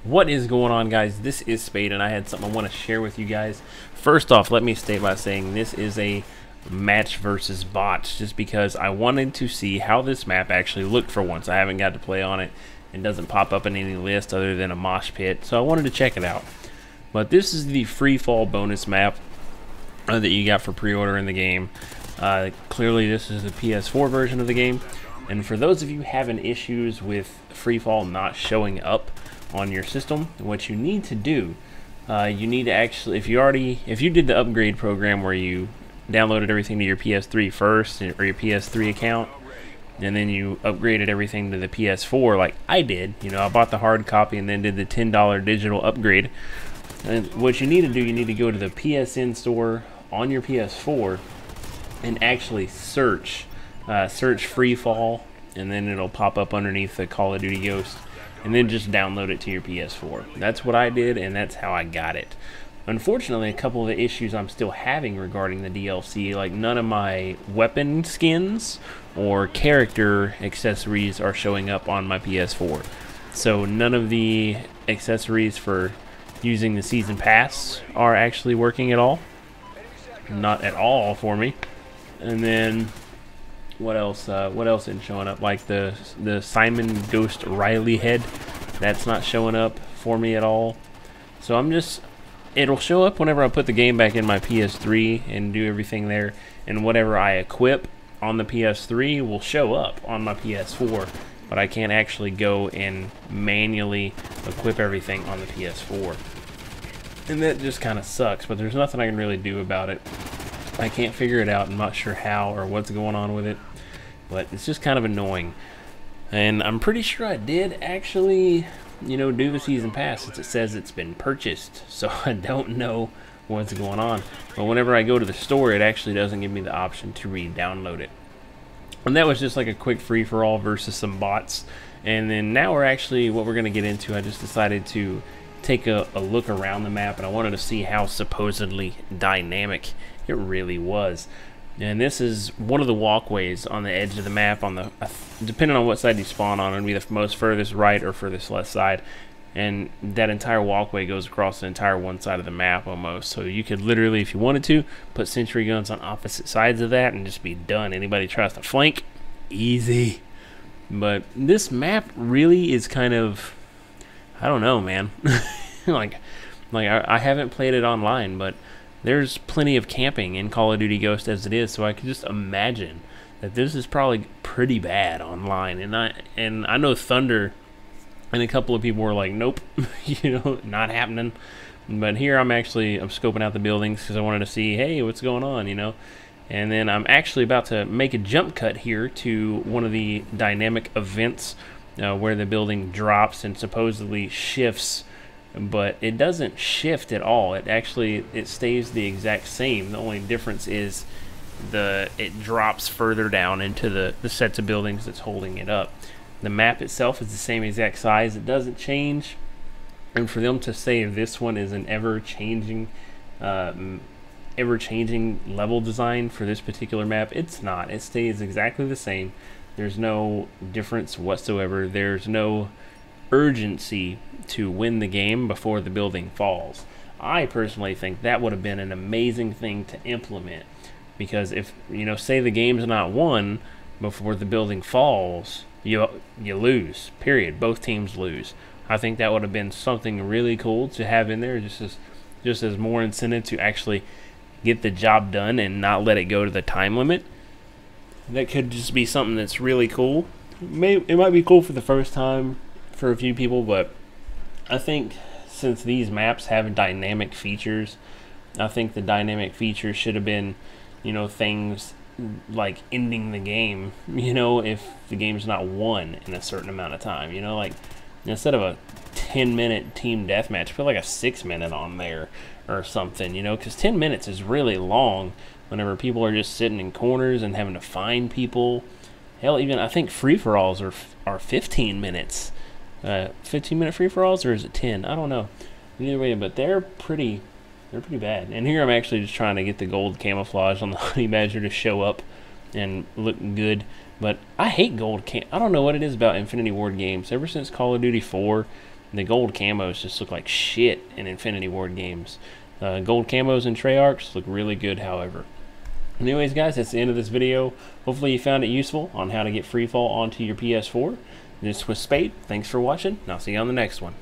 What is going on, guys? This is Spade, and I had something I want to share with you guys. First off, let me state by saying this is a match versus bots, just because I wanted to see how this map actually looked for once. I haven't got to play on it. It doesn't pop up in any list other than a mosh pit, so I wanted to check it out. But this is the free fall bonus map that you got for pre-order in the game. Clearly this is the PS4 version of the game, and for those of you having issues with free fall not showing up on your system, what you need to do, you need to actually, if you did the upgrade program where you downloaded everything to your PS3 first, or your PS3 account, and then you upgraded everything to the PS4 like I did, you know, I bought the hard copy and then did the $10 digital upgrade. And what you need to do, you need to go to the PSN store on your PS4 and actually search free fall, and then it'll pop up underneath the Call of Duty Ghost, and then just download it to your PS4. That's what I did, and that's how I got it. Unfortunately, a couple of the issues I'm still having regarding the DLC, like none of my weapon skins or character accessories are showing up on my PS4. So none of the accessories for using the season pass are actually working at all. Not at all for me. And then what else isn't showing up? Like the Simon Ghost Riley head, that's not showing up for me at all. So it'll show up whenever I put the game back in my PS3 and do everything there, and whatever I equip on the PS3 will show up on my PS4, but I can't actually go and manually equip everything on the PS4. And that just kind of sucks, but there's nothing I can really do about it. I can't figure it out. I'm not sure how or what's going on with it, but it's just kind of annoying. And I'm pretty sure I did actually, you know, do the season pass, since it says it's been purchased, so I don't know what's going on. But whenever I go to the store, it actually doesn't give me the option to re-download it. And that was just like a quick free-for-all versus some bots. And then now what we're going to get into, I just decided to take a look around the map, and I wanted to see how supposedly dynamic it really was. And this is one of the walkways on the edge of the map, on the depending on what side you spawn on, it'll be the most furthest right or furthest left side, and that entire walkway goes across the entire one side of the map almost. So you could literally, if you wanted to, put sentry guns on opposite sides of that and just be done. Anybody tries to flank, easy. But this map really is kind of, I don't know, man. like I haven't played it online, but there's plenty of camping in Call of Duty Ghost as it is, so I can just imagine that this is probably pretty bad online. And I know Thunder and a couple of people were like, nope, you know, not happening. But here I'm scoping out the buildings because I wanted to see, hey, what's going on, you know. And then I'm actually about to make a jump cut here to one of the dynamic events where the building drops and supposedly shifts, but it doesn't shift at all. It stays the exact same. The only difference is it drops further down into the sets of buildings that's holding it up. The map itself is the same exact size. It doesn't change. And for them to say this one is an ever-changing level design for this particular map, it's not. It stays exactly the same. There's no difference whatsoever. There's no urgency to win the game before the building falls. I personally think that would have been an amazing thing to implement, because if, you know, say the game's not won before the building falls, you lose, period. Both teams lose. I think that would have been something really cool to have in there, just as more incentive to actually get the job done and not let it go to the time limit. That could just be something that's really cool. It might be cool for the first time for a few people, but I think since these maps have dynamic features, I think the dynamic features should have been, you know, things like ending the game, you know, if the game's not won in a certain amount of time, you know, like instead of a 10-minute team deathmatch, put like a 6-minute on there or something, you know, because 10 minutes is really long whenever people are just sitting in corners and having to find people. Hell, even I think free-for-alls are 15 minutes. 15-minute free-for-alls, or is it 10? I don't know. Either way, but they're pretty bad. And here I'm actually just trying to get the gold camouflage on the honey badger to show up and look good. But I hate gold I don't know what it is about Infinity Ward games. Ever since Call of Duty 4, The gold camos just look like shit in Infinity Ward games. Gold camos and Treyarchs look really good, however. Anyways, guys, that's the end of this video. Hopefully you found it useful on how to get Free Fall onto your PS4. This was Spade. Thanks for watching, and I'll see you on the next one.